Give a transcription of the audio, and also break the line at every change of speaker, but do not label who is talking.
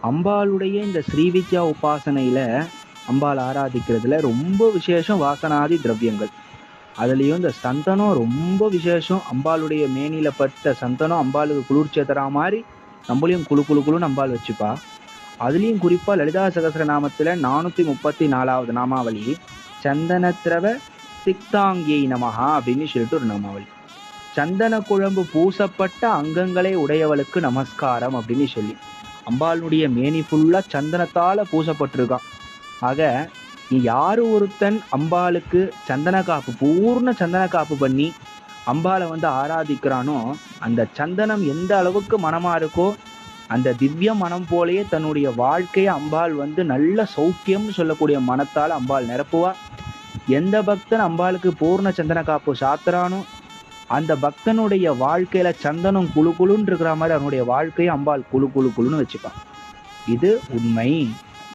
அம்பாளுடைய இந்த ஸ்ரீவித்யா உபாசனையில அம்பாள் ஆராதிக்கிறதுல ரொம்ப விசேஷம் வாசனாதி திரவியங்கள். அதுலயும் இந்த சந்தனம் ரொம்ப விசேஷம். அம்பாளுடைய மேனில பட்ட சந்தனம் அம்பாளுக்கு குளிர்ச்சியை தரா மாதிரி நம்மளையும் குழு குழு குழுன்னு அம்பாள் வச்சுப்பா. அதுலயும் குறிப்பா லலிதா சகஸ்ரநாமத்துல 434வது நாமாவளி சந்தனத்திரவ சிக்தாங்கியை நமஹா அப்படின்னு சொல்லிட்டு ஒரு நாமாவளி. சந்தன குழம்பு பூசப்பட்ட அங்கங்களை உடையவளுக்கு நமஸ்காரம் அப்படின்னு சொல்லி அம்பாளுடைய மேனி ஃபுல்லா சந்தனத்தால பூசப்பட்டிருக்கான். ஆக நீ யாரு ஒருத்தன் அம்பாளுக்கு சந்தன காப்பு பூர்ண சந்தன காப்பு பண்ணி அம்பாளை ஆராதிக்கிறானோ அந்த சந்தனம் எந்த அளவுக்கு மனமா இருக்கோ அந்த திவ்ய மனம் போலயே தன்னுடைய வாழ்க்கையை அம்பாள் நல்ல சௌக்கியம்னு சொல்லக்கூடிய மனத்தால் அம்பாள் நிரப்புவா. எந்த பக்தன் அம்பாளுக்கு பூர்ண சந்தன காப்பு சாத்துறானோ அந்த பக்தனுடைய வாழ்க்கையில சந்தனம் குழு குழுன்னு இருக்கிற மாதிரி அவனுடைய வாழ்க்கையை அம்பாள் குழு குழு குழுன்னு வச்சுப்பான். இது உண்மை.